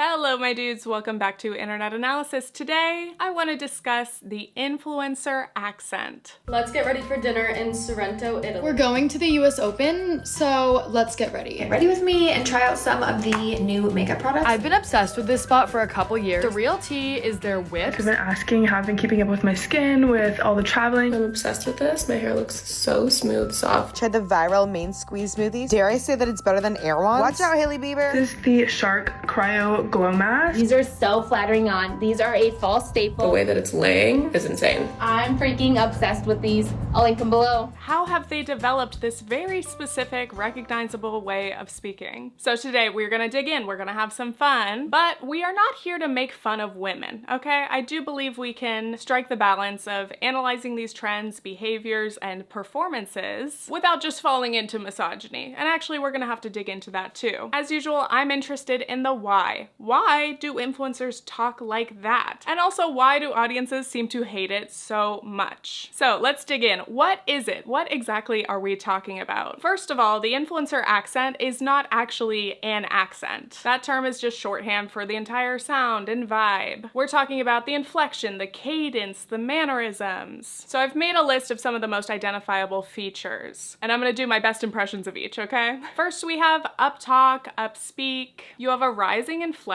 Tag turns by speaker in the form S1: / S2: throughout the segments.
S1: Hello my dudes, welcome back to Internet Analysis. Today I want to discuss the influencer accent.
S2: Let's get ready for dinner in Sorrento, Italy.
S3: We're going to the US Open, so let's get ready.
S4: Get ready with me and try out some of the new makeup products.
S3: I've been obsessed with this spot for a couple years. The real tea is their whips.
S5: I've been asking how I've been keeping up with my skin with all the traveling.
S2: I'm obsessed with this. My hair looks so smooth, soft.
S6: Try the viral main squeeze smoothies. Dare I say that it's better than Air Wands? Watch out, Hailey Bieber.
S5: This is the Shark Cryo Glow Mask.
S7: These are so flattering on. These are a fall staple.
S2: The way that it's laying is insane.
S7: I'm freaking obsessed with these. I'll link them below.
S1: How have they developed this very specific, recognizable way of speaking? So today we're gonna dig in, we're gonna have some fun, but we are not here to make fun of women, okay? I do believe we can strike the balance of analyzing these trends, behaviors, and performances without just falling into misogyny. And actually we're gonna have to dig into that too. As usual, I'm interested in the why. Why do influencers talk like that? And also, why do audiences seem to hate it so much? So let's dig in. What is it? What exactly are we talking about? First of all, the influencer accent is not actually an accent. That term is just shorthand for the entire sound and vibe. We're talking about the inflection, the cadence, the mannerisms. So I've made a list of some of the most identifiable features, and I'm gonna do my best impressions of each, okay? First, we have uptalk, upspeak. You have a rising inflection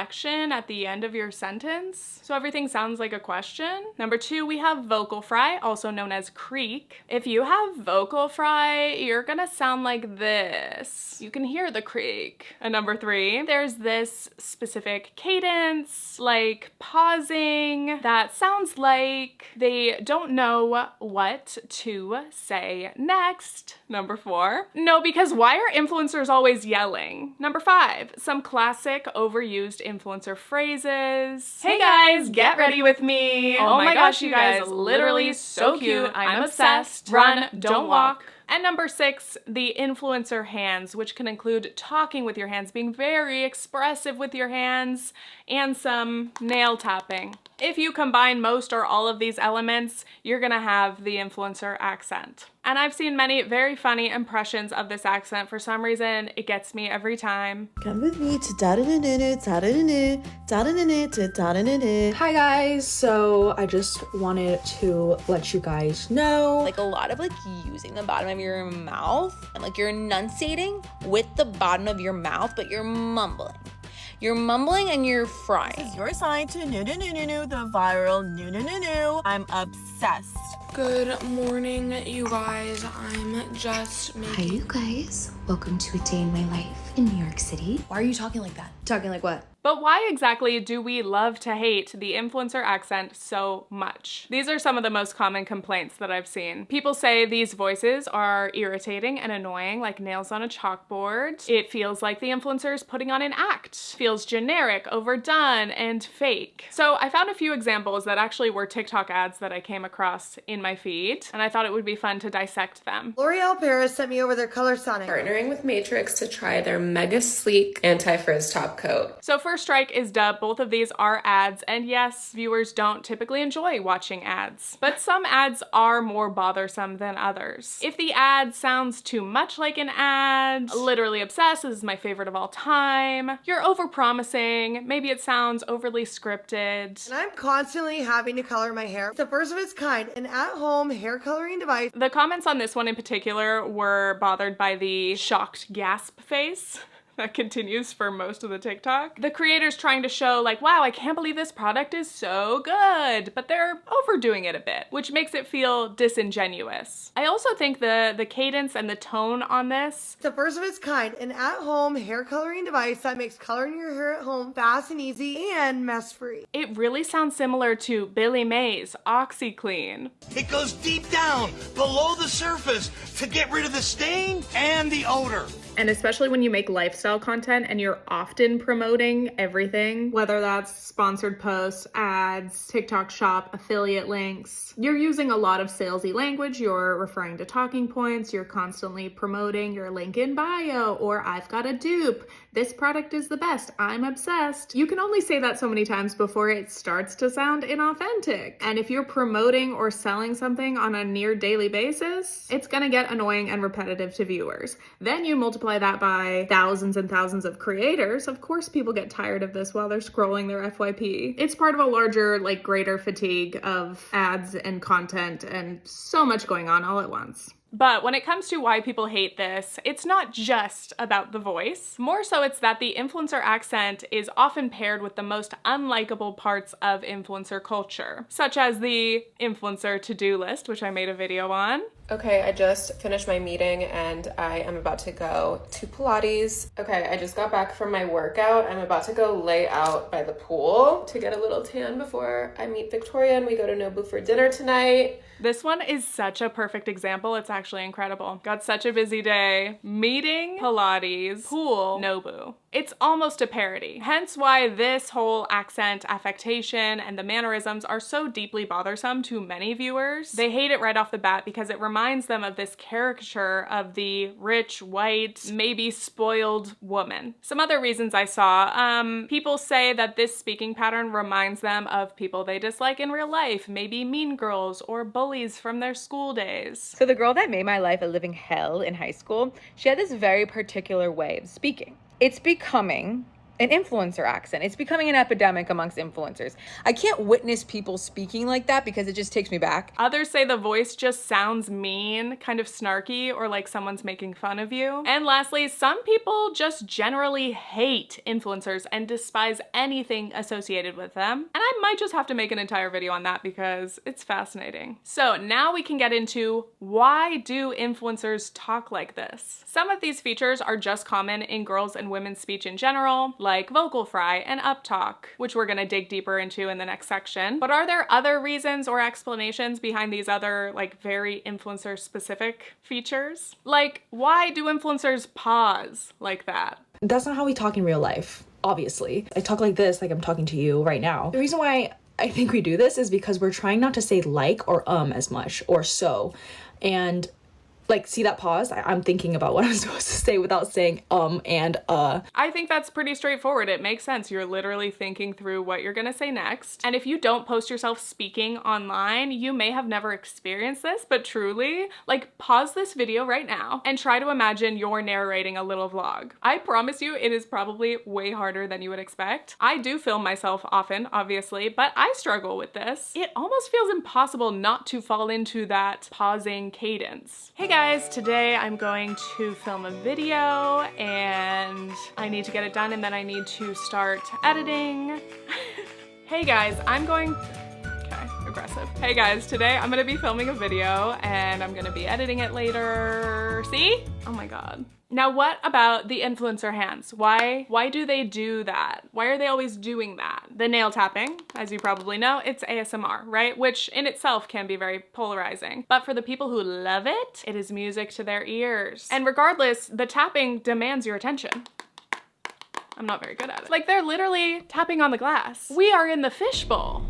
S1: at the end of your sentence, so everything sounds like a question. Number two, we have vocal fry, also known as creak. If you have vocal fry, you're gonna sound like this. You can hear the creak. And number three, there's this specific cadence, like pausing, that sounds like they don't know what to say next. Number four, no, because why are influencers always yelling? Number five, some classic overused influencer phrases. Hey guys, get ready with me. Oh my gosh, you guys, literally so cute. I'm obsessed. Run, don't walk. And number six, the influencer hands, which can include talking with your hands, being very expressive with your hands, and some nail tapping. If you combine most or all of these elements, you're gonna have the influencer accent. And I've seen many very funny impressions of this accent. For some reason, it gets me every time.
S8: Come with me to da-da-da-da-da, da-da-da-da, da-da-da-da, da-da-da-da.
S9: Hi guys, so I just wanted to let you guys know.
S10: Like a lot of using the bottom of your mouth and you're enunciating with the bottom of your mouth, but you're mumbling. You're mumbling and you're frying.
S8: This is your sign to no, the viral no. I'm obsessed.
S11: Good morning, you guys. I'm just making...
S4: Hi, you guys. Welcome to a day in my life in New York City.
S9: Why are you talking like that? Talking like what?
S1: But why exactly do we love to hate the influencer accent so much? These are some of the most common complaints that I've seen. People say these voices are irritating and annoying, like nails on a chalkboard. It feels like the influencer is putting on an act. Feels generic, overdone, and fake. So I found a few examples that actually were TikTok ads that I came across in my feed, and I thought it would be fun to dissect them.
S6: L'Oreal Paris sent me over their Color Sonic.
S2: Partnering with Matrix to try their mega sleek anti-frizz top coat.
S1: So First Strike is dubbed. Both of these are ads, and yes, viewers don't typically enjoy watching ads, but some ads are more bothersome than others. If the ad sounds too much like an ad, literally obsessed, this is my favorite of all time, you're overpromising, maybe it sounds overly scripted.
S6: And I'm constantly having to color my hair. It's the first of its kind, an at-home hair coloring device.
S1: The comments on this one in particular were bothered by the shocked gasp face that continues for most of the TikTok. The creator's trying to show wow, I can't believe this product is so good, but they're overdoing it a bit, which makes it feel disingenuous. I also think the cadence and the tone on this.
S6: It's the first of its kind, an at-home hair coloring device that makes coloring your hair at home fast and easy and mess-free.
S1: It really sounds similar to Billy Mays' OxyClean.
S12: It goes deep down, below the surface, to get rid of the stain and the odor.
S1: And especially when you make lifestyle content and you're often promoting everything, whether that's sponsored posts, ads, TikTok shop, affiliate links, you're using a lot of salesy language, you're referring to talking points, you're constantly promoting your link in bio or I've got a dupe, this product is the best, I'm obsessed. You can only say that so many times before it starts to sound inauthentic. And if you're promoting or selling something on a near daily basis, it's gonna get annoying and repetitive to viewers. Then you multiply multiply that by thousands and thousands of creators, of course people get tired of this while they're scrolling their FYP. It's part of a larger, like, greater fatigue of ads and content and so much going on all at once. But when it comes to why people hate this, it's not just about the voice. More so it's that the influencer accent is often paired with the most unlikable parts of influencer culture, such as the influencer to-do list, which I made a video on.
S2: Okay, I just finished my meeting and I am about to go to Pilates. Okay, I just got back from my workout. I'm about to go lay out by the pool to get a little tan before I meet Victoria and we go to Nobu for dinner tonight.
S1: This one is such a perfect example. It's actually incredible. Got such a busy day. Meeting, Pilates, pool, Nobu. It's almost a parody. Hence why this whole accent, affectation, and the mannerisms are so deeply bothersome to many viewers. They hate it right off the bat because it reminds them of this caricature of the rich, white, maybe spoiled woman. Some other reasons I saw, people say that this speaking pattern reminds them of people they dislike in real life, maybe mean girls or bullies from their school days.
S10: So the girl that made my life a living hell in high school, she had this very particular way of speaking. It's becoming an influencer accent. It's becoming an epidemic amongst influencers. I can't witness people speaking like that because it just takes me back.
S1: Others say the voice just sounds mean, kind of snarky, or like someone's making fun of you. And lastly, some people just generally hate influencers and despise anything associated with them. And I might just have to make an entire video on that because it's fascinating. So now we can get into why do influencers talk like this? Some of these features are just common in girls and women's speech in general, like vocal fry and uptalk, which we're gonna dig deeper into in the next section. But are there other reasons or explanations behind these other, like, very influencer specific features? Like, why do influencers pause like that?
S9: That's not how we talk in real life, obviously. I talk like this, like I'm talking to you right now. The reason why I think we do this is because we're trying not to say like or as much or so. And like, see that pause? I'm thinking about what I'm supposed to say without saying and
S1: I think that's pretty straightforward. It makes sense. You're literally thinking through what you're gonna say next. And if you don't post yourself speaking online, you may have never experienced this, but truly, like, pause this video right now and try to imagine you're narrating a little vlog. I promise you it is probably way harder than you would expect. I do film myself often, obviously, but I struggle with this. It almost feels impossible not to fall into that pausing cadence. Hey guys, today I'm going to film a video and I need to get it done and then I need to start editing. Hey guys, aggressive. Hey guys, today I'm gonna be filming a video and I'm gonna be editing it later. See? Oh my God. Now what about the influencer hands? Why do they do that? Why are they always doing that? The nail tapping, as you probably know, it's ASMR, right? Which in itself can be very polarizing. But for the people who love it, it is music to their ears. And regardless, the tapping demands your attention. I'm not very good at it. Like, they're literally tapping on the glass. We are in the fishbowl.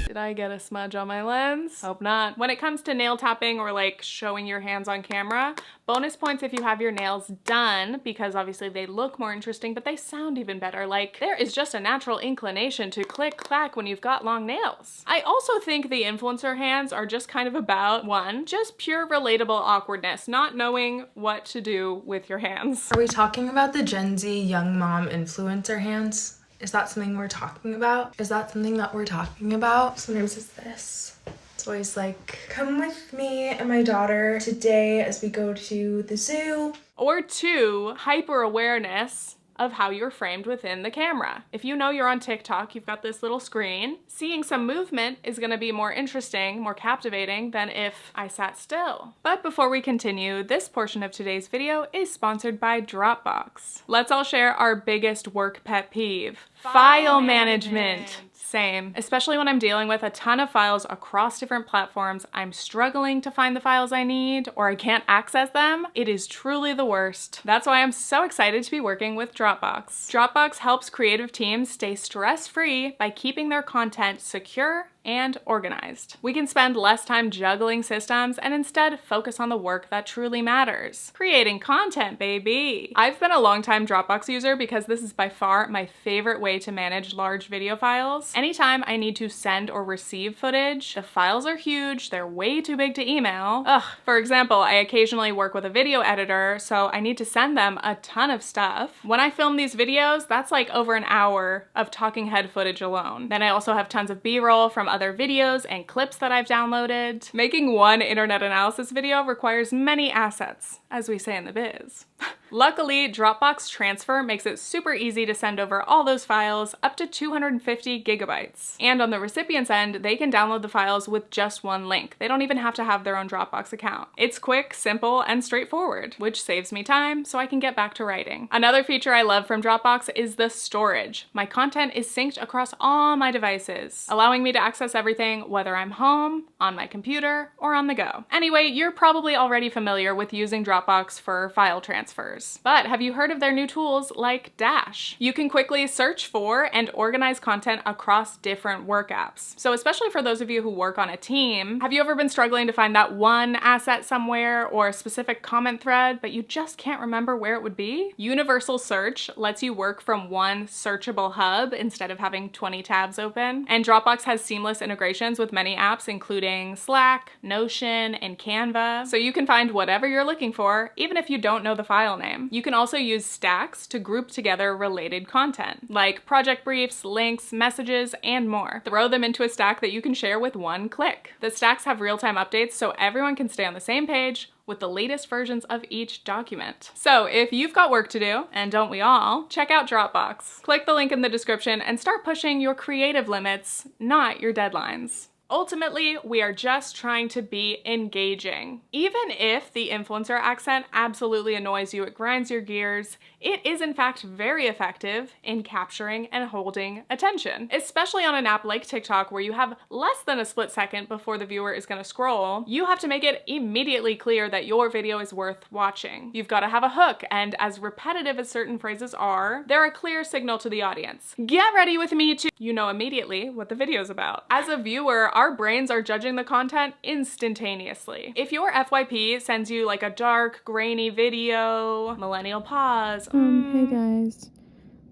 S1: Did I get a smudge on my lens? Hope not. When it comes to nail tapping or like showing your hands on camera, bonus points if you have your nails done, because obviously they look more interesting, but they sound even better. Like, there is just a natural inclination to click clack when you've got long nails. I also think the influencer hands are just kind of about, one, just pure relatable awkwardness, not knowing what to do with your hands.
S5: Are we talking about the Gen Z young mom influencer hands? Is that something we're talking about? Is that something that we're talking about? Sometimes it's this. It's always like, come with me and my daughter today as we go to the zoo.
S1: Or two, hyper awareness of how you're framed within the camera. If you know you're on TikTok, you've got this little screen, seeing some movement is gonna be more interesting, more captivating than if I sat still. But before we continue, this portion of today's video is sponsored by Dropbox. Let's all share our biggest work pet peeve. File management. Same. Especially when I'm dealing with a ton of files across different platforms, I'm struggling to find the files I need or I can't access them. It is truly the worst. That's why I'm so excited to be working with Dropbox. Dropbox helps creative teams stay stress-free by keeping their content secure, and organized. We can spend less time juggling systems and instead focus on the work that truly matters. Creating content, baby! I've been a longtime Dropbox user because this is by far my favorite way to manage large video files. Anytime I need to send or receive footage, the files are huge, they're way too big to email. For example, I occasionally work with a video editor, so I need to send them a ton of stuff. When I film these videos, that's like over an hour of talking head footage alone. Then I also have tons of B-roll from other videos and clips that I've downloaded. Making one internet analysis video requires many assets, as we say in the biz. Luckily, Dropbox Transfer makes it super easy to send over all those files up to 250 gigabytes. And on the recipient's end, they can download the files with just one link. They don't even have to have their own Dropbox account. It's quick, simple, and straightforward, which saves me time so I can get back to writing. Another feature I love from Dropbox is the storage. My content is synced across all my devices, allowing me to access everything whether I'm home, on my computer, or on the go. Anyway, you're probably already familiar with using Dropbox for file transfers. But have you heard of their new tools like Dash? You can quickly search for and organize content across different work apps. So especially for those of you who work on a team, have you ever been struggling to find that one asset somewhere or a specific comment thread, but you just can't remember where it would be? Universal Search lets you work from one searchable hub instead of having 20 tabs open. And Dropbox has seamless integrations with many apps, including Slack, Notion, and Canva. So you can find whatever you're looking for, even if you don't know the file name. You can also use stacks to group together related content, like project briefs, links, messages, and more. Throw them into a stack that you can share with one click. The stacks have real-time updates so everyone can stay on the same page with the latest versions of each document. So if you've got work to do, and don't we all, check out Dropbox. Click the link in the description and start pushing your creative limits, not your deadlines. Ultimately, we are just trying to be engaging. Even if the influencer accent absolutely annoys you, it grinds your gears, it is in fact very effective in capturing and holding attention. Especially on an app like TikTok where you have less than a split second before the viewer is gonna scroll, you have to make it immediately clear that your video is worth watching. You've gotta have a hook, and as repetitive as certain phrases are, they're a clear signal to the audience. Get ready with me to you know immediately what the video's about. As a viewer, our brains are judging the content instantaneously. If your FYP sends you like a dark, grainy video, millennial pause,
S13: hey guys,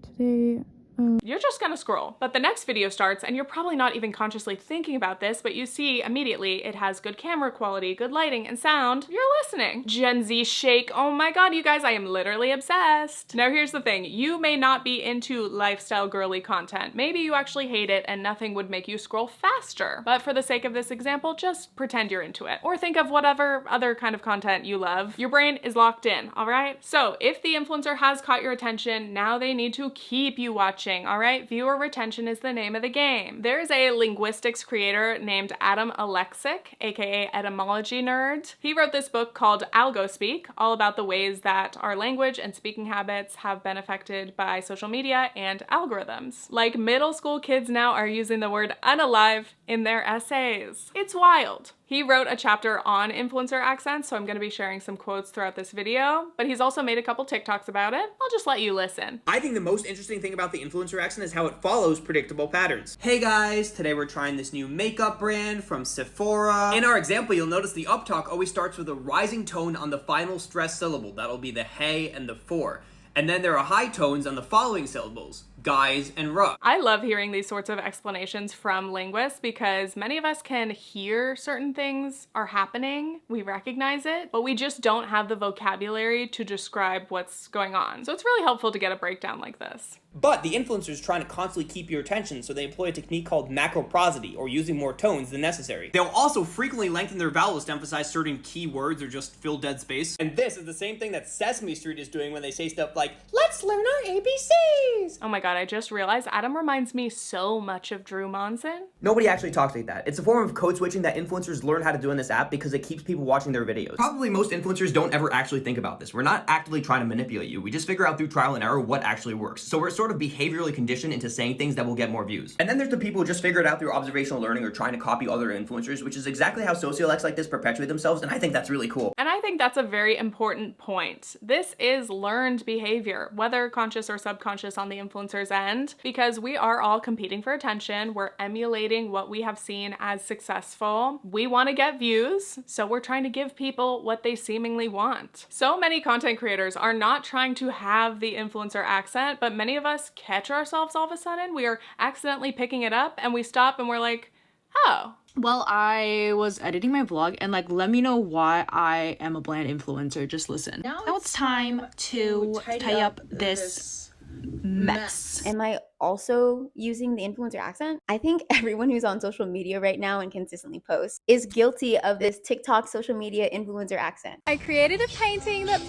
S13: today
S1: you're just gonna scroll. But the next video starts and you're probably not even consciously thinking about this, but you see immediately it has good camera quality, good lighting, and sound. You're listening. Gen Z shake. Oh my god, you guys, I am literally obsessed. Now here's the thing. You may not be into lifestyle girly content. Maybe you actually hate it and nothing would make you scroll faster. But for the sake of this example, just pretend you're into it. Or think of whatever other kind of content you love. Your brain is locked in, all right? So if the influencer has caught your attention, now they need to keep you watching. All right, viewer retention is the name of the game. There's a linguistics creator named Adam Alexic, aka EtymologyNerd. He wrote this book called Algospeak, all about the ways that our language and speaking habits have been affected by social media and algorithms. Like middle school kids now are using the word unalive in their essays. It's wild. He wrote a chapter on influencer accents, so I'm gonna be sharing some quotes throughout this video, but he's also made a couple TikToks about it. I'll just let you listen.
S14: I think the most interesting thing about the influencer accent is how it follows predictable patterns. Hey guys, today we're trying this new makeup brand from Sephora. In our example, you'll notice the uptalk always starts with a rising tone on the final stressed syllable. That'll be the hey and the for. And then there are high tones on the following syllables, guys and ruh.
S1: I love hearing these sorts of explanations from linguists because many of us can hear certain things are happening, we recognize it, but we just don't have the vocabulary to describe what's going on. So it's really helpful to get a breakdown like this.
S14: But the influencer is trying to constantly keep your attention, so they employ a technique called macroprosody, or using more tones than necessary. They'll also frequently lengthen their vowels to emphasize certain key words or just fill dead space. And this is the same thing that Sesame Street is doing when they say stuff like, let's learn our ABCs!
S1: Oh my god, I just realized Adam reminds me so much of Drew Monson.
S15: Nobody actually talks like that. It's a form of code switching that influencers learn how to do in this app because it keeps people watching their videos. Probably most influencers don't ever actually think about this. We're not actively trying to manipulate you. We just figure out through trial and error what actually works. So we're sort of behaviorally conditioned into saying things that will get more views. And then there's the people who just figure it out through observational learning or trying to copy other influencers, which is exactly how sociolects like this perpetuate themselves, and I think that's really cool.
S1: And I think that's a very important point. This is learned behavior, whether conscious or subconscious on the influencer influencer's end, because we are all competing for attention. We're emulating what we have seen as successful. We want to get views, so we're trying to give people what they seemingly want. So many content creators are not trying to have the influencer accent, but many of us catch ourselves all of a sudden. We are accidentally picking it up and we stop and we're like, oh.
S3: Well, I was editing my vlog and like, let me know why I am a bland influencer. Just listen. Now it's time to tie up this mess.
S16: Am I also using the influencer accent? I think everyone who's on social media right now and consistently posts is guilty of this TikTok social media influencer accent.
S17: I created a painting that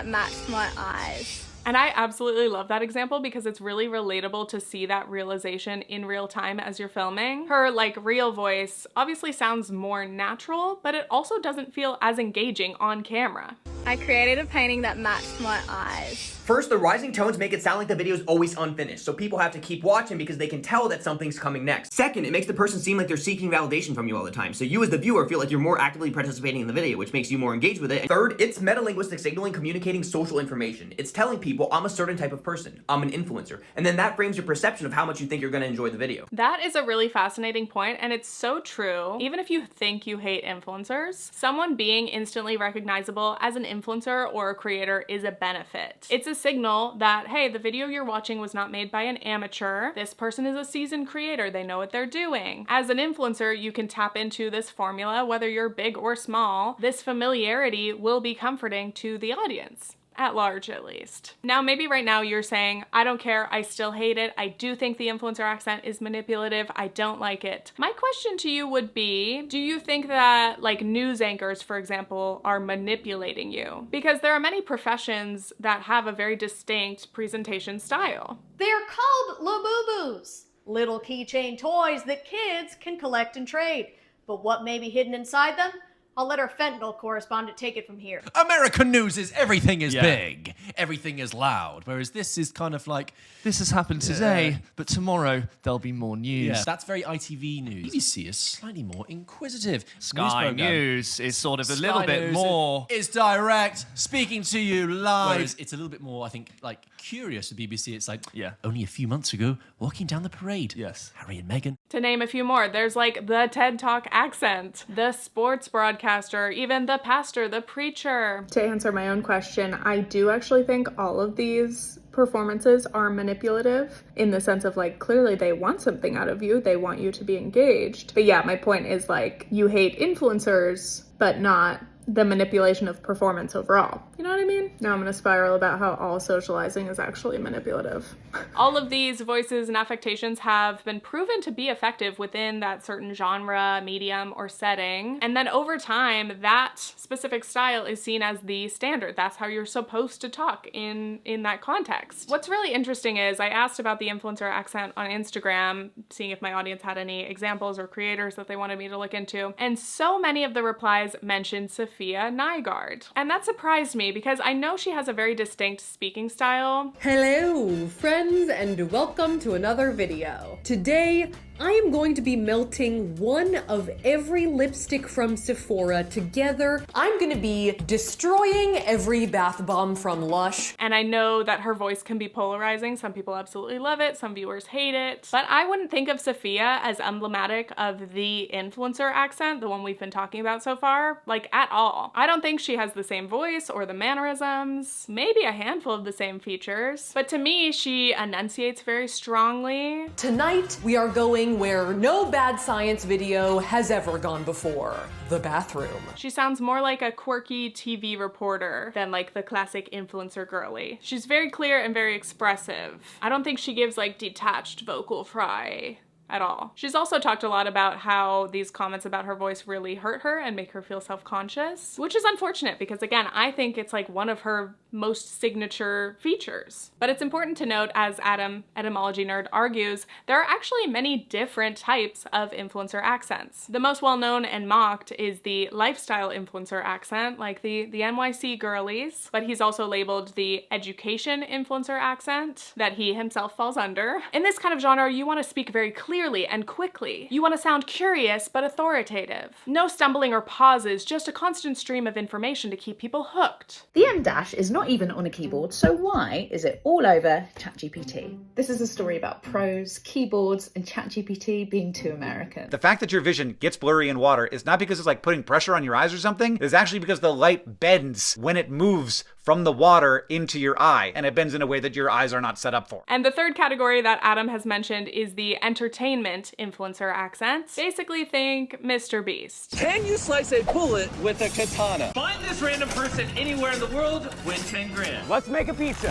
S17: matched my eyes.
S1: And I absolutely love that example because it's really relatable to see that realization in real time as you're filming. Her like real voice obviously sounds more natural, but it also doesn't feel as engaging on camera.
S17: I created a painting that matched my eyes.
S15: First, the rising tones make it sound like the video is always unfinished, so people have to keep watching because they can tell that something's coming next. Second, it makes the person seem like they're seeking validation from you all the time, so you as the viewer feel like you're more actively participating in the video, which makes you more engaged with it. And third, it's meta-linguistic signaling communicating social information. It's telling people, I'm a certain type of person, I'm an influencer, and then that frames your perception of how much you think you're gonna enjoy the video.
S1: That is a really fascinating point, and it's so true. Even if you think you hate influencers, someone being instantly recognizable as an influencer or a creator is a benefit. It's a signal that, hey, the video you're watching was not made by an amateur. This person is a seasoned creator. They know what they're doing. As an influencer, you can tap into this formula, whether you're big or small. This familiarity will be comforting to the audience. At large, at least. Now, maybe right now you're saying, I don't care, I still hate it. I do think the influencer accent is manipulative. I don't like it. My question to you would be, do you think that like news anchors, for example, are manipulating you? Because there are many professions that have a very distinct presentation style.
S18: They're called Labubus, little keychain toys that kids can collect and trade. But what may be hidden inside them? I'll let our fentanyl correspondent take it from here.
S19: American news is everything is big, everything is loud, whereas this is kind of like, this has happened today, but tomorrow there'll be more news.
S20: Yeah. That's very ITV news. BBC is slightly more inquisitive.
S19: Sky News is sort of a little bit more...
S20: It's direct, speaking to you live.
S19: Whereas it's a little bit more, I think, like curious with BBC. It's like, only a few months ago, walking down the parade.
S20: Yes.
S19: Harry and Meghan.
S1: To name a few more, there's like the TED Talk accent, the sports broadcaster, even the pastor, the preacher.
S21: To answer my own question, I do actually think all of these performances are manipulative in the sense of like, clearly they want something out of you. They want you to be engaged. But yeah, my point is like, you hate influencers, but not the manipulation of performance overall. You know what I mean? Now I'm gonna spiral about how all socializing is actually manipulative.
S1: All of these voices and affectations have been proven to be effective within that certain genre, medium, or setting. And then over time, that specific style is seen as the standard. That's how you're supposed to talk in that context. What's really interesting is I asked about the influencer accent on Instagram, seeing if my audience had any examples or creators that they wanted me to look into. And so many of the replies mentioned Safiya Nygaard. And that surprised me because I know she has a very distinct speaking style.
S22: Hello, friends, and welcome to another video. Today, I am going to be melting one of every lipstick from Sephora together. I'm gonna be destroying every bath bomb from Lush.
S1: And I know that her voice can be polarizing. Some people absolutely love it, some viewers hate it. But I wouldn't think of Safiya as emblematic of the influencer accent, the one we've been talking about so far, like at all. I don't think she has the same voice or the mannerisms, maybe a handful of the same features. But to me, she enunciates very strongly.
S22: Tonight, we are going where no bad science video has ever gone before. The bathroom.
S1: She sounds more like a quirky TV reporter than like the classic influencer girly. She's very clear and very expressive. I don't think she gives like detached vocal fry at all. She's also talked a lot about how these comments about her voice really hurt her and make her feel self-conscious, which is unfortunate because again, I think it's like one of her most signature features. But it's important to note, as Adam, EtymologyNerd, argues, there are actually many different types of influencer accents. The most well-known and mocked is the lifestyle influencer accent, like the NYC girlies, but he's also labeled the education influencer accent that he himself falls under. In this kind of genre, you want to speak very clearly clearly and quickly. You want to sound curious but authoritative. No stumbling or pauses, just a constant stream of information to keep people hooked.
S7: The M dash is not even on a keyboard, so why is it all over ChatGPT? This is a story about pros, keyboards, and ChatGPT being too American.
S8: The fact that your vision gets blurry in water is not because it's like putting pressure on your eyes or something. It's actually because the light bends when it moves from the water into your eye, and it bends in a way that your eyes are not set up for.
S1: And the third category that Adam has mentioned is the entertainment influencer accent. Basically think Mr. Beast.
S23: Can you slice a bullet with a katana? Find this random person anywhere in the world, win 10 grand. Let's make a pizza.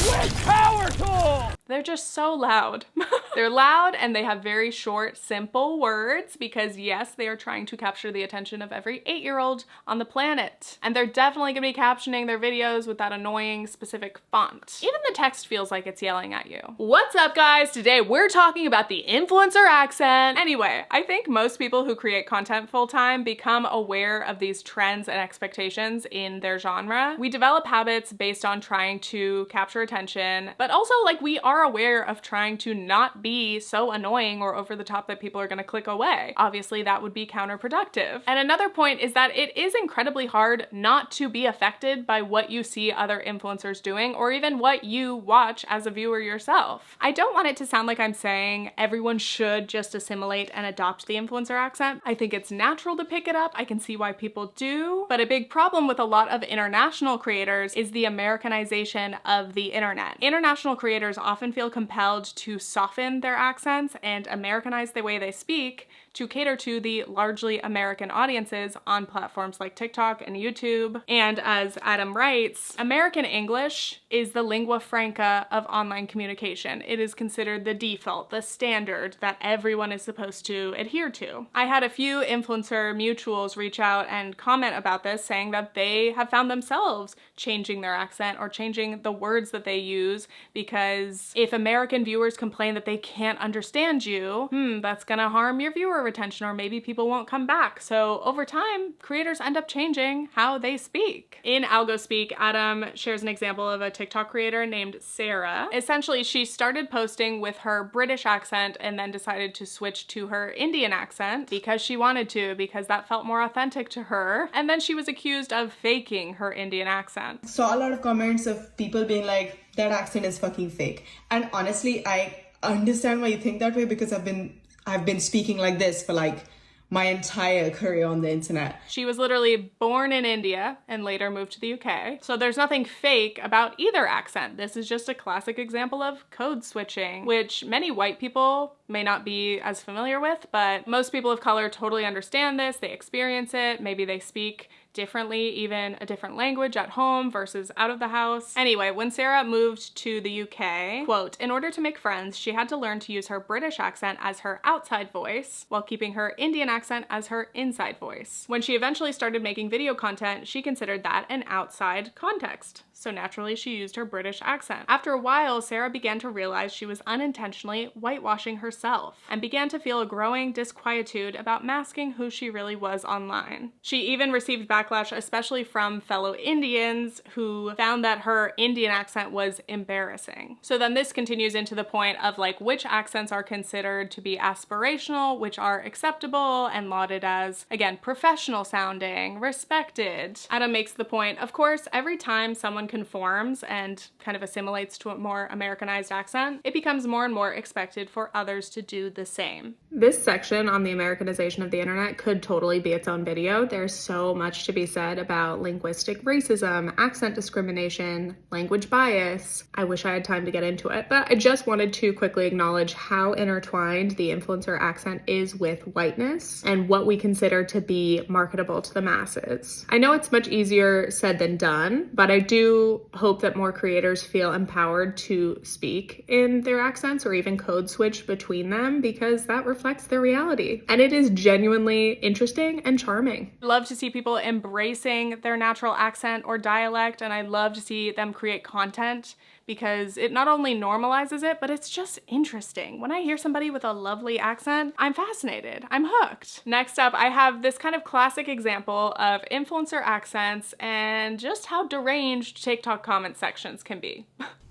S23: With power tool!
S1: They're just so loud. They're loud and they have very short, simple words because yes, they are trying to capture the attention of every 8-year-old on the planet. And they're definitely gonna be captioning their videos with that annoying specific font. Even the text feels like it's yelling at you. What's up guys? Today we're talking about the influencer accent. Anyway, I think most people who create content full-time become aware of these trends and expectations in their genre. We develop habits based on trying to capture attention, but also like we are aware of trying to not be so annoying or over the top that people are gonna click away. Obviously that would be counterproductive. And another point is that it is incredibly hard not to be affected by what you see other influencers doing or even what you watch as a viewer yourself. I don't want it to sound like I'm saying everyone should just assimilate and adopt the influencer accent. I think it's natural to pick it up. I can see why people do, but a big problem with a lot of international creators is the Americanization of the internet. International creators often feel compelled to soften their accents and Americanize the way they speak to cater to the largely American audiences on platforms like TikTok and YouTube. And as Adam writes, American English is the lingua franca of online communication. It is considered the default, the standard that everyone is supposed to adhere to. I had a few influencer mutuals reach out and comment about this, saying that they have found themselves changing their accent or changing the words that they use because if American viewers complain that they can't understand you, that's gonna harm your viewer retention or maybe people won't come back. So over time, creators end up changing how they speak. In Algospeak, Adam shares an example of a TikTok creator named Sarah. Essentially, she started posting with her British accent and then decided to switch to her Indian accent because she wanted to, because that felt more authentic to her. And then she was accused of faking her Indian accent.
S24: Saw a lot of comments of people being like, that accent is fucking fake. And honestly, I understand why you think that way because I've been speaking like this for like my entire career on the internet.
S1: She was literally born in India and later moved to the UK. So there's nothing fake about either accent. This is just a classic example of code switching, which many white people may not be as familiar with, but most people of color totally understand this. They experience it. Maybe they speak differently, even a different language at home versus out of the house. Anyway, when Sarah moved to the UK, quote, in order to make friends, she had to learn to use her British accent as her outside voice while keeping her Indian accent as her inside voice. When she eventually started making video content, she considered that an outside context. So naturally, she used her British accent. After a while, Sarah began to realize she was unintentionally whitewashing herself and began to feel a growing disquietude about masking who she really was online. She even received backlash, especially from fellow Indians who found that her Indian accent was embarrassing. So then this continues into the point of like which accents are considered to be aspirational, which are acceptable and lauded as, again, professional sounding, respected. Adam makes the point, of course, every time someone conforms and kind of assimilates to a more Americanized accent, it becomes more and more expected for others to do the same.
S21: This section on the Americanization of the internet could totally be its own video. There's so much to be said about linguistic racism, accent discrimination, language bias. I wish I had time to get into it, but I just wanted to quickly acknowledge how intertwined the influencer accent is with whiteness and what we consider to be marketable to the masses. I know it's much easier said than done, but I do hope that more creators feel empowered to speak in their accents or even code switch between them because that reflects their reality. And it is genuinely interesting and charming.
S1: I love to see people embracing their natural accent or dialect, and I love to see them create content because it not only normalizes it, but it's just interesting. When I hear somebody with a lovely accent, I'm fascinated, I'm hooked. Next up, I have this kind of classic example of influencer accents and just how deranged TikTok comment sections can be.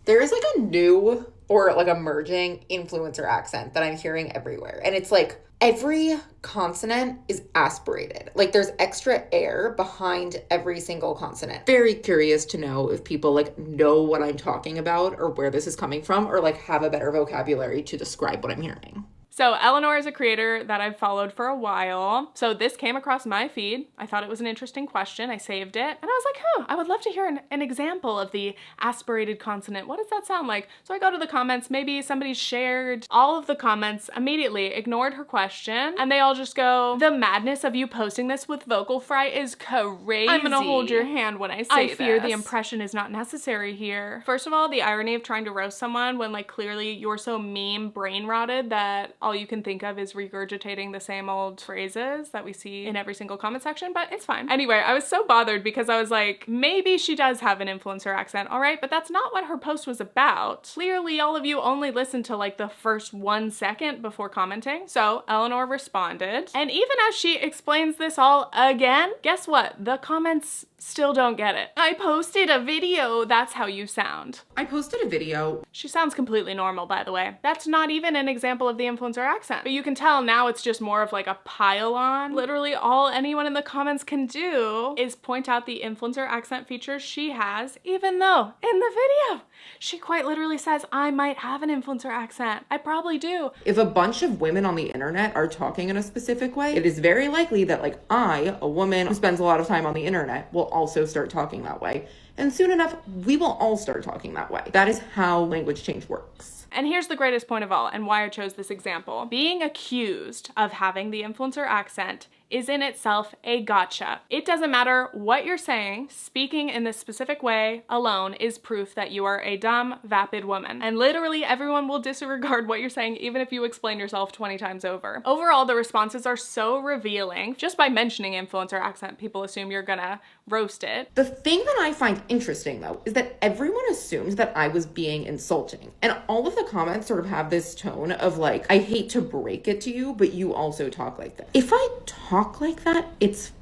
S25: There is like a new
S4: or like emerging influencer accent that I'm hearing everywhere. And it's like every consonant is aspirated. Like there's extra air behind every single consonant. Very curious to know if people like know what I'm talking about or where this is coming from, or like have a better vocabulary to describe what I'm hearing.
S1: So Eleanor is a creator that I've followed for a while. So this came across my feed. I thought it was an interesting question. I saved it and I was like, I would love to hear an example of the aspirated consonant. What does that sound like? So I go to the comments, maybe somebody shared. All of the comments immediately ignored her question and they all just go, the madness of you posting this with vocal fry is crazy. I'm gonna hold your hand when I say this. I fear the impression is not necessary here. First of all, the irony of trying to roast someone when like clearly you're so meme brain rotted that all you can think of is regurgitating the same old phrases that we see in every single comment section, but it's fine. Anyway, I was so bothered because I was like, maybe she does have an influencer accent, all right, but that's not what her post was about. Clearly, all of you only listened to like the first 1 second before commenting. So Eleanor responded, and even as she explains this all again, guess what? The comments still don't get it. I posted a video, that's how you sound.
S4: I posted a video.
S1: She sounds completely normal, by the way. That's not even an example of the influencer accent. But you can tell now it's just more of like a pile on. Literally all anyone in the comments can do is point out the influencer accent features she has, even though in the video, she quite literally says, I might have an influencer accent. I probably do.
S4: If a bunch of women on the internet are talking in a specific way, it is very likely that like I, a woman who spends a lot of time on the internet, will also start talking that way. And soon enough, we will all start talking that way. That is how language change works.
S1: And here's the greatest point of all, and why I chose this example. Being accused of having the influencer accent is in itself a gotcha. It doesn't matter what you're saying, speaking in this specific way alone is proof that you are a dumb, vapid woman. And literally everyone will disregard what you're saying even if you explain yourself 20 times over. Overall, the responses are so revealing. Just by mentioning influencer accent, people assume you're gonna roast it.
S4: The thing that I find interesting though is that everyone assumed that I was being insulting. And all of the comments sort of have this tone of like, I hate to break it to you, but you also talk like that. If I talk like that, it's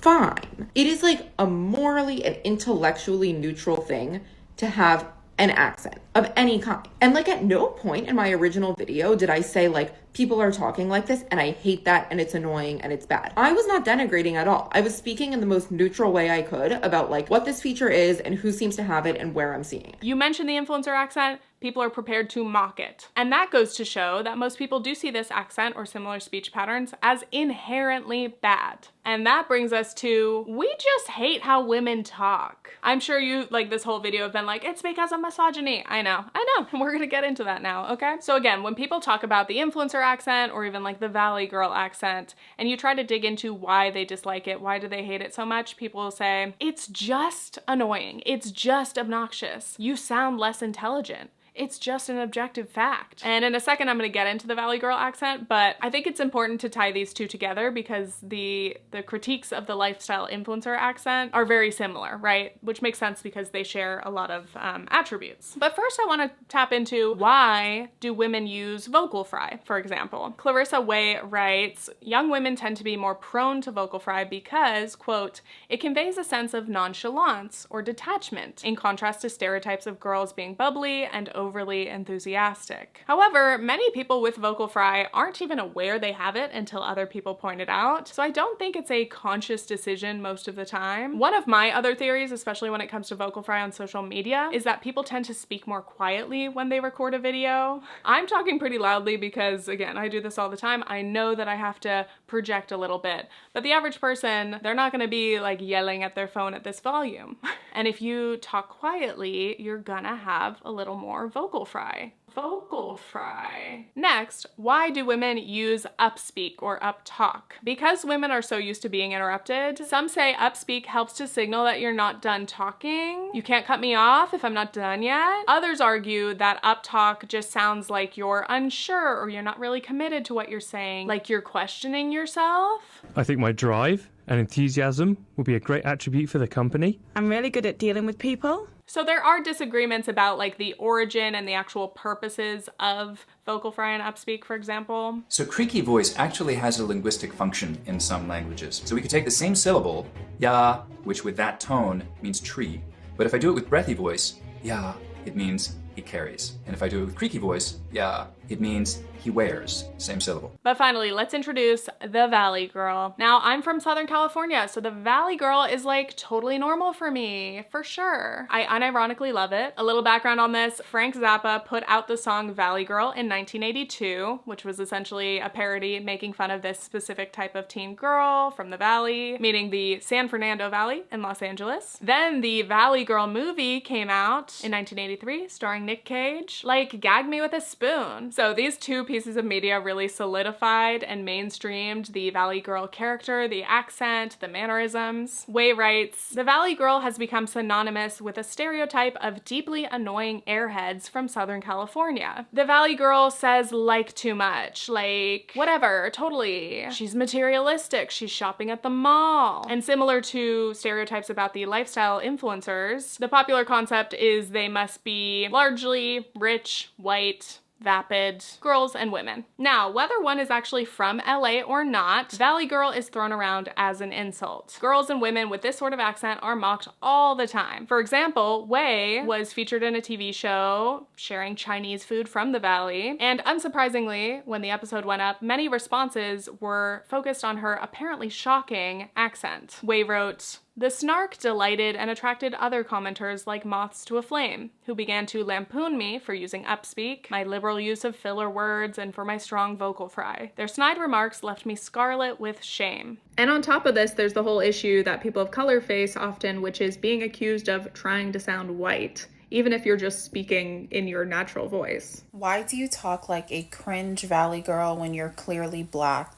S4: fine. It is like a morally and intellectually neutral thing to have an accent of any kind. And like at no point in my original video did I say like, people are talking like this and I hate that and it's annoying and it's bad. I was not denigrating at all. I was speaking in the most neutral way I could about like what this feature is and who seems to have it and where I'm seeing it.
S1: You mentioned the influencer accent, people are prepared to mock it. And that goes to show that most people do see this accent or similar speech patterns as inherently bad. And that brings us to, we just hate how women talk. I'm sure you, like this whole video have been like, it's because of misogyny. I know. And we're gonna get into that now, okay? So again, when people talk about the influencer accent or even like the Valley Girl accent, and you try to dig into why they dislike it, why do they hate it so much, people will say, it's just annoying. It's just obnoxious. You sound less intelligent. It's just an objective fact. And in a second, I'm gonna get into the Valley Girl accent, but I think it's important to tie these two together because the critiques of the lifestyle influencer accent are very similar, right? Which makes sense because they share a lot of attributes. But first I wanna tap into why do women use vocal fry, for example. Clarissa Way writes, young women tend to be more prone to vocal fry because, quote, it conveys a sense of nonchalance or detachment, in contrast to stereotypes of girls being bubbly and overly enthusiastic. However, many people with vocal fry aren't even aware they have it until other people point it out, so I don't think it's a conscious decision most of the time. One of my other theories, especially when it comes to vocal fry on social media, is that people tend to speak more quietly when they record a video. I'm talking pretty loudly because, again, I do this all the time. I know that I have to project a little bit, but the average person, they're not gonna be like yelling at their phone at this volume. And if you talk quietly, you're gonna have a little more vocal fry. Vocal fry. Next, why do women use upspeak or uptalk? Because women are so used to being interrupted, some say upspeak helps to signal that you're not done talking. You can't cut me off if I'm not done yet. Others argue that uptalk just sounds like you're unsure or you're not really committed to what you're saying, like you're questioning yourself.
S6: I think my drive and enthusiasm will be a great attribute for the company.
S11: I'm really good at dealing with people.
S1: So there are disagreements about like the origin and the actual purposes of vocal fry and upspeak, for example.
S12: So creaky voice actually has a linguistic function in some languages. So we could take the same syllable, ya, which with that tone means tree. But if I do it with breathy voice, ya, it means he carries. And if I do it with creaky voice, yeah, it means he wears. Same syllable.
S1: But finally, let's introduce the Valley Girl. Now, I'm from Southern California, so the Valley Girl is like totally normal for me, for sure. I unironically love it. A little background on this, Frank Zappa put out the song Valley Girl in 1982, which was essentially a parody making fun of this specific type of teen girl from the Valley, meaning the San Fernando Valley in Los Angeles. Then the Valley Girl movie came out in 1983, starring Nick Cage. Like, gag me with a spoon. So these two pieces of media really solidified and mainstreamed the Valley Girl character, the accent, the mannerisms. Way writes, the Valley Girl has become synonymous with a stereotype of deeply annoying airheads from Southern California. The Valley Girl says like too much, like whatever, totally. She's materialistic, she's shopping at the mall. And similar to stereotypes about the lifestyle influencers, the popular concept is they must be largely rich, white, vapid girls and women. Now, whether one is actually from LA or not, Valley Girl is thrown around as an insult. Girls and women with this sort of accent are mocked all the time. For example, Wei was featured in a TV show sharing Chinese food from the Valley, and unsurprisingly, when the episode went up, many responses were focused on her apparently shocking accent. Wei wrote, "The snark delighted and attracted other commenters like moths to a flame, who began to lampoon me for using upspeak, my liberal use of filler words, and for my strong vocal fry. Their snide remarks left me scarlet with shame."
S21: And on top of this, there's the whole issue that people of color face often, which is being accused of trying to sound white, even if you're just speaking in your natural voice.
S2: Why do you talk like a cringe Valley Girl when you're clearly black, ...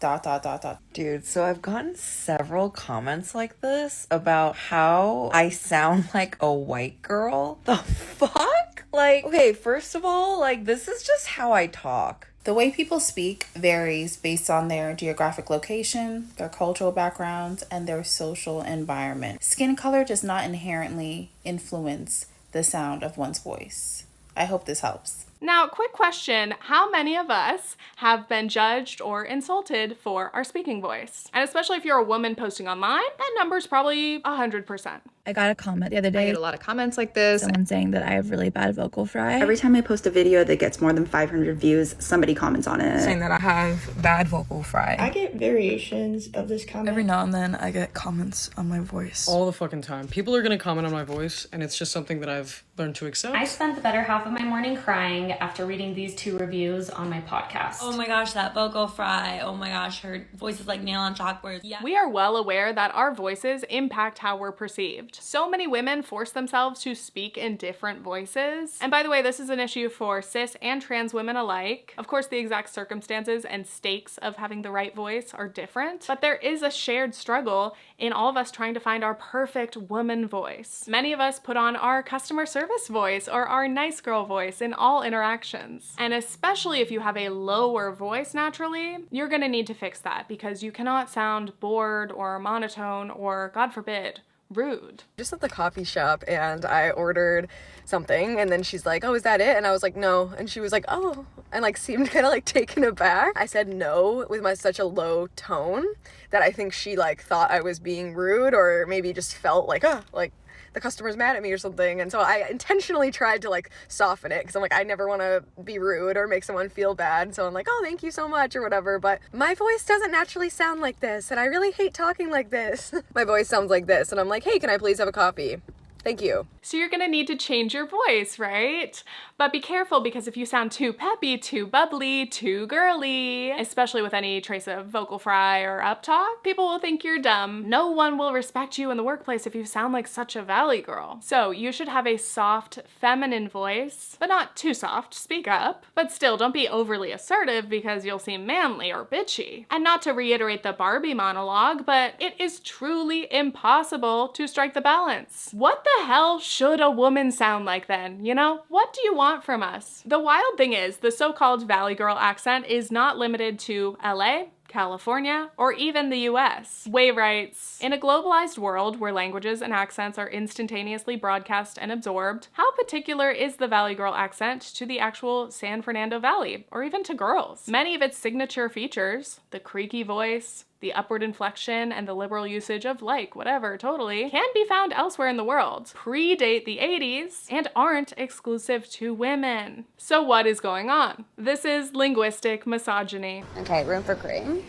S5: Dude, so I've gotten several comments like this about how I sound like a white girl. The fuck? Like, okay, first of all, like, this is just how I talk.
S2: The way people speak varies based on their geographic location, their cultural backgrounds, and their social environment. Skin color does not inherently influence the sound of one's voice. I hope this helps.
S1: Now, quick question, how many of us have been judged or insulted for our speaking voice? And especially if you're a woman posting online, that number's probably 100%.
S9: I got a comment the other day.
S10: I get a lot of comments like this.
S9: Someone saying that I have really bad vocal fry.
S10: Every time I post a video that gets more than 500 views, somebody comments on it. Saying that I have bad vocal fry.
S25: I get variations of this comment.
S26: Every now and then I get comments on my voice.
S27: All the fucking time. People are gonna comment on my voice, and it's just something that I've learned to accept.
S28: I spent the better half of my morning crying after reading these 2 reviews on my podcast.
S29: Oh my gosh, that vocal fry. Oh my gosh, her voice is like nail on chalkboard. Yeah.
S1: We are well aware that our voices impact how we're perceived. So many women force themselves to speak in different voices. And by the way, this is an issue for cis and trans women alike. Of course, the exact circumstances and stakes of having the right voice are different, but there is a shared struggle in all of us trying to find our perfect woman voice. Many of us put on our customer service voice or our nice girl voice in all interactions. And especially if you have a lower voice naturally, you're gonna need to fix that because you cannot sound bored or monotone or, God forbid, rude.
S30: Just at the coffee shop and I ordered something and then she's like, "Oh, is that it?" And I was like, "No." And she was like, "Oh," and like seemed kind of like taken aback. I said no with such a low tone that I think she like thought I was being rude or maybe just felt like, like the customer's mad at me or something. And so I intentionally tried to like soften it because I'm like, I never want to be rude or make someone feel bad. So I'm like, "Oh, thank you so much," or whatever. But my voice doesn't naturally sound like this. And I really hate talking like this. My voice sounds like this. And I'm like, "Hey, can I please have a coffee? Thank you."
S1: So you're gonna need to change your voice, right? But be careful because if you sound too peppy, too bubbly, too girly, especially with any trace of vocal fry or uptalk, people will think you're dumb. No one will respect you in the workplace if you sound like such a Valley Girl. So you should have a soft, feminine voice, but not too soft, speak up. But still, don't be overly assertive because you'll seem manly or bitchy. And not to reiterate the Barbie monologue, but it is truly impossible to strike the balance. What the hell should a woman sound like then? You know, what do you want from us? The wild thing is, the so-called Valley Girl accent is not limited to LA, California, or even the US. Wei writes, "In a globalized world where languages and accents are instantaneously broadcast and absorbed, how particular is the Valley Girl accent to the actual San Fernando Valley, or even to girls? Many of its signature features, the creaky voice, the upward inflection and the liberal usage of like, whatever, totally, can be found elsewhere in the world, predate the 80s, and aren't exclusive to women. So what is going on? This is linguistic misogyny.
S3: Okay, room for cream.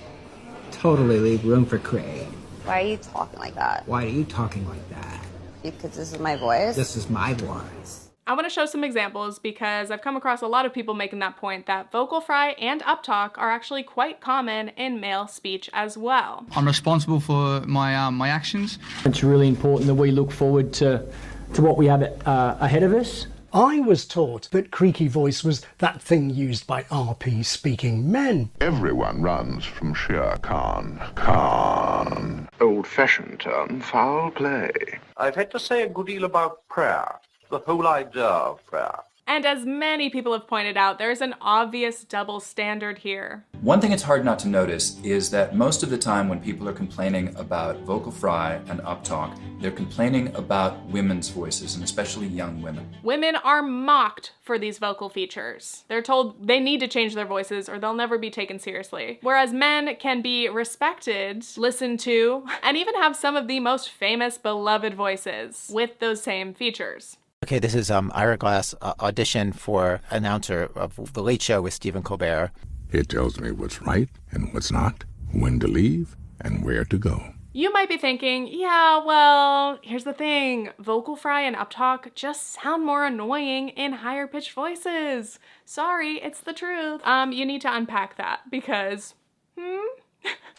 S13: Totally leave room for cream.
S3: Why are you talking like that?
S13: Why are you talking like that?
S3: Because this is my voice.
S13: This is my voice.
S1: I want to show some examples because I've come across a lot of people making that point that vocal fry and uptalk are actually quite common in male speech as well.
S14: I'm responsible for my actions.
S15: It's really important that we look forward to what we have ahead of us.
S16: I was taught that creaky voice was that thing used by RP-speaking men.
S17: Everyone runs from sheer Khan. Old-fashioned term, foul play.
S18: I've had to say a good deal about prayer, the whole idea of prayer.
S1: And as many people have pointed out, there's an obvious double standard here.
S12: One thing it's hard not to notice is that most of the time when people are complaining about vocal fry and uptalk, they're complaining about women's voices, and especially young women.
S1: Women are mocked for these vocal features. They're told they need to change their voices or they'll never be taken seriously. Whereas men can be respected, listened to, and even have some of the most famous, beloved voices with those same features.
S19: Okay, this is Ira Glass audition for announcer of The Late Show with Stephen Colbert.
S17: It tells me what's right and what's not, when to leave and where to go.
S1: You might be thinking, yeah, well, here's the thing. Vocal fry and uptalk just sound more annoying in higher pitched voices. Sorry, it's the truth. You need to unpack that because,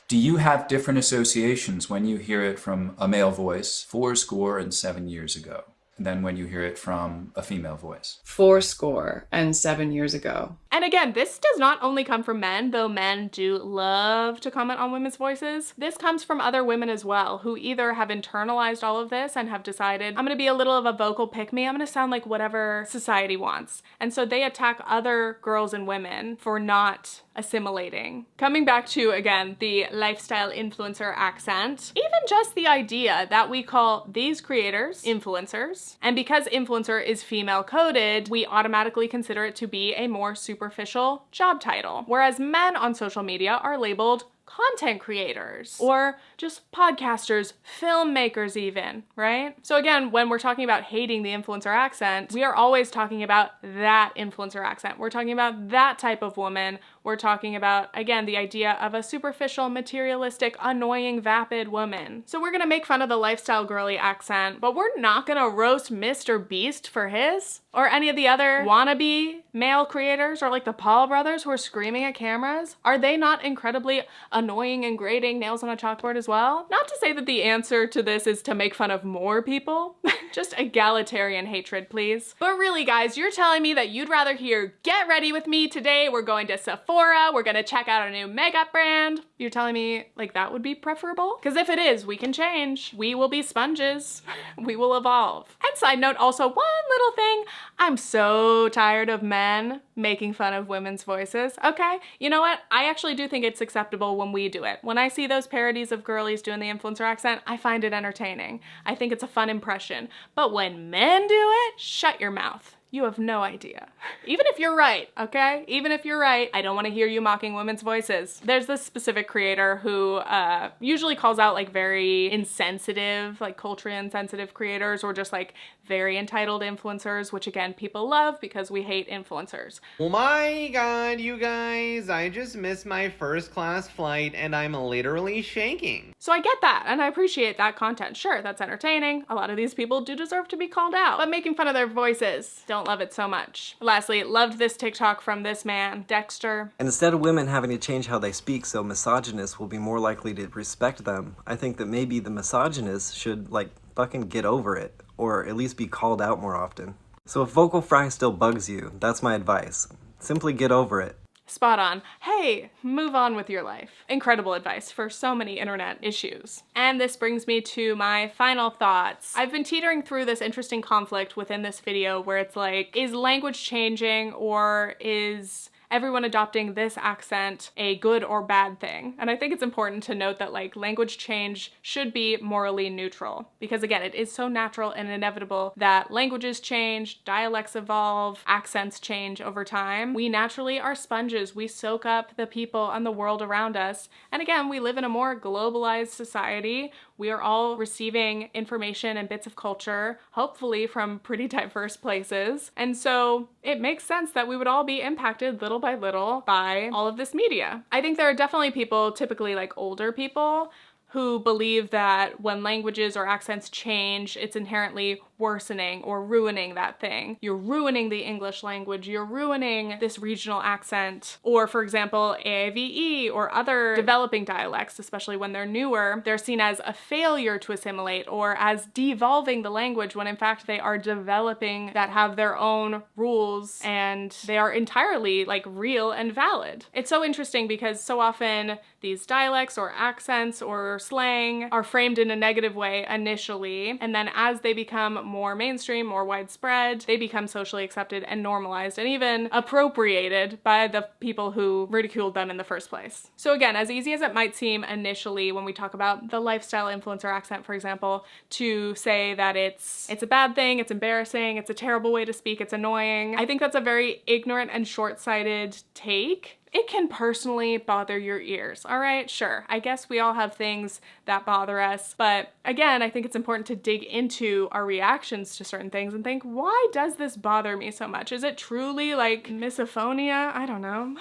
S12: Do you have different associations when you hear it from a male voice 7 years ago than when you hear it from a female voice?
S20: 7 years ago.
S1: And again, this does not only come from men, though men do love to comment on women's voices. This comes from other women as well, who either have internalized all of this and have decided, I'm gonna be a little of a vocal pick-me, I'm gonna sound like whatever society wants. And so they attack other girls and women for not assimilating. Coming back to, again, the lifestyle influencer accent, even just the idea that we call these creators influencers, and because influencer is female coded, we automatically consider it to be a more superficial job title. Whereas men on social media are labeled content creators or just podcasters, filmmakers even, right? So again, when we're talking about hating the influencer accent, we are always talking about that influencer accent. We're talking about that type of woman. We're talking about, again, the idea of a superficial, materialistic, annoying, vapid woman. So we're gonna make fun of the lifestyle girly accent, but we're not gonna roast Mr. Beast for his, or any of the other wannabe male creators, or like the Paul brothers who are screaming at cameras. Are they not incredibly annoying and grating, nails on a chalkboard as well? Not to say that the answer to this is to make fun of more people, just egalitarian hatred, please. But really, guys, you're telling me that you'd rather hear, get ready with me today, we're going to Sephora, we're gonna check out a new makeup brand. You're telling me like that would be preferable? Because if it is, we can change. We will be sponges. We will evolve. And side note, also one little thing, I'm so tired of men making fun of women's voices. Okay, you know what? I actually do think it's acceptable when we do it. When I see those parodies of girlies doing the influencer accent, I find it entertaining. I think it's a fun impression. But when men do it, shut your mouth. You have no idea. Even if you're right, okay? Even if you're right, I don't want to hear you mocking women's voices. There's this specific creator who usually calls out like very insensitive, like culturally insensitive creators, or just like very entitled influencers, which again, people love because we hate influencers.
S22: Oh my god, you guys, I just missed my first class flight and I'm literally shaking.
S1: So I get that and I appreciate that content. Sure, that's entertaining. A lot of these people do deserve to be called out, but making fun of their voices, don't love it so much. Lastly, loved this TikTok from this man, Dexter.
S31: And instead of women having to change how they speak so misogynists will be more likely to respect them, I think that maybe the misogynists should like fucking get over it, or at least be called out more often. So if vocal fry still bugs you, that's my advice. Simply get over it.
S1: Spot on. Hey, move on with your life. Incredible advice for so many internet issues. And this brings me to my final thoughts. I've been teetering through this interesting conflict within this video where it's like, is language changing or is everyone adopting this accent a good or bad thing. And I think it's important to note that like language change should be morally neutral, because again, it is so natural and inevitable that languages change, dialects evolve, accents change over time. We naturally are sponges. We soak up the people and the world around us. And again, we live in a more globalized society. We are all receiving information and bits of culture, hopefully from pretty diverse places. And so it makes sense that we would all be impacted little by little by all of this media. I think there are definitely people, typically like older people, who believe that when languages or accents change, it's inherently worsening or ruining that thing. You're ruining the English language, you're ruining this regional accent. Or for example, AAVE or other developing dialects, especially when they're newer, they're seen as a failure to assimilate or as devolving the language when in fact they are developing that have their own rules and they are entirely like real and valid. It's so interesting because so often these dialects or accents or slang are framed in a negative way initially, and then as they become more mainstream, more widespread, they become socially accepted and normalized and even appropriated by the people who ridiculed them in the first place. So again, as easy as it might seem initially when we talk about the lifestyle influencer accent, for example, to say that it's a bad thing, it's embarrassing, it's a terrible way to speak, it's annoying, I think that's a very ignorant and short-sighted take. It can personally bother your ears, all right? Sure, I guess we all have things that bother us, but again, I think it's important to dig into our reactions to certain things and think, why does this bother me so much? Is it truly like misophonia? I don't know.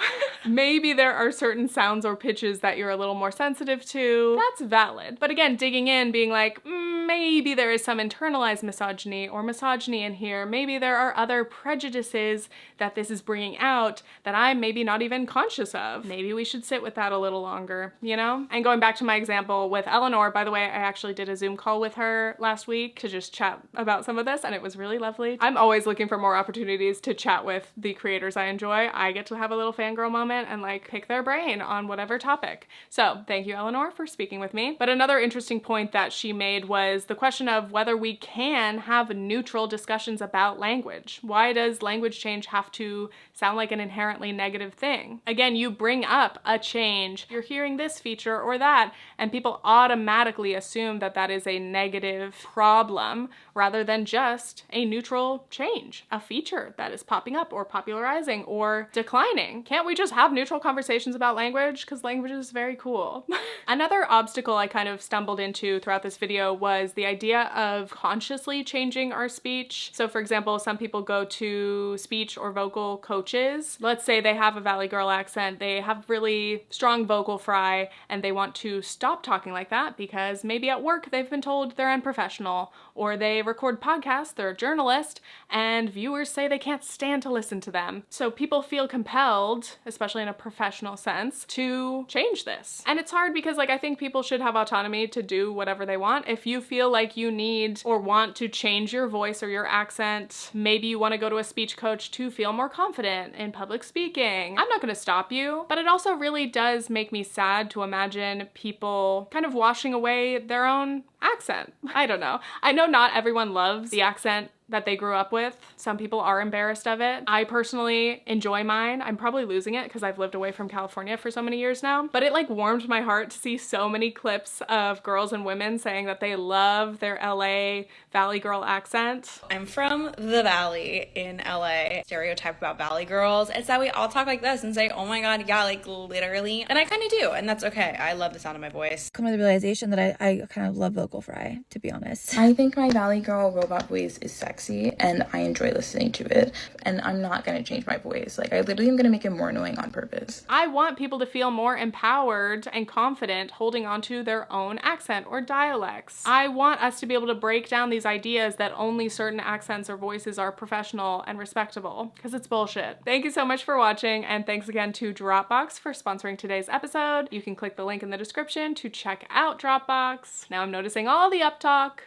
S1: Maybe there are certain sounds or pitches that you're a little more sensitive to. That's valid. But again, digging in, being like, maybe there is some internalized misogyny or misogyny in here. Maybe there are other prejudices that this is bringing out that I'm maybe not even conscious of. Maybe we should sit with that a little longer, you know? And going back to my example with Eleanor, by the way, I actually did a Zoom call with her last week to just chat about some of this, and it was really lovely. I'm always looking for more opportunities to chat with the creators I enjoy. I get to have a little fangirl moment and like pick their brain on whatever topic. So thank you, Eleanor, for speaking with me. But another interesting point that she made was the question of whether we can have neutral discussions about language. Why does language change have to sound like an inherently negative thing? Again, you bring up a change, you're hearing this feature or that, and people automatically assume that that is a negative problem rather than just a neutral change, a feature that is popping up or popularizing or declining. Can't we just have neutral conversations about language? Because language is very cool. Another obstacle I kind of stumbled into throughout this video was the idea of consciously changing our speech. So for example, some people go to speech or vocal coaches. Let's say they have a Valley Girl accent, they have really strong vocal fry, and they want to stop talking like that because maybe at work they've been told they're unprofessional, or they record podcasts, they're a journalist, and viewers say they can't stand to listen to them. So people feel compelled, especially in a professional sense, to change this. And it's hard because like I think people should have autonomy to do whatever they want. If you feel like you need or want to change your voice or your accent, maybe you want to go to a speech coach to feel more confident in public speaking. I'm not going to stop you, but it also really does make me sad to imagine people kind of washing away their own accent. I don't know. I know not everyone loves the accent that they grew up with. Some people are embarrassed of it. I personally enjoy mine. I'm probably losing it because I've lived away from California for so many years now, but it like warmed my heart to see so many clips of girls and women saying that they love their LA Valley Girl accent.
S2: I'm from the Valley in LA. Stereotype about Valley girls is that we all talk like this and say, oh my God, yeah, like literally. And I kind of do, and that's okay. I love the sound of my voice.
S4: Come to the realization that I kind of love vocal fry, to be honest.
S25: I think my Valley Girl robot voice is sexy and I enjoy listening to it, and I'm not gonna change my voice. Like, I literally am gonna make it more annoying on purpose.
S1: I want people to feel more empowered and confident holding onto their own accent or dialects. I want us to be able to break down these ideas that only certain accents or voices are professional and respectable, because it's bullshit. Thank you so much for watching, and thanks again to Dropbox for sponsoring today's episode. You can click the link in the description to check out Dropbox. Now I'm noticing all the uptalk.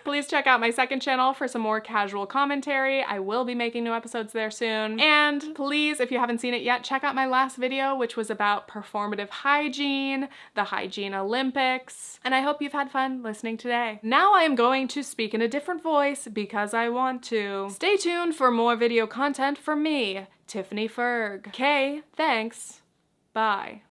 S1: Please check out my second channel for some more casual commentary. I will be making new episodes there soon. And please, if you haven't seen it yet, check out my last video, which was about performative hygiene, the Hygiene Olympics. And I hope you've had fun listening today. Now I am going to speak in a different voice because I want to. Stay tuned for more video content from me, Tiffany Ferg. Okay, thanks. Bye.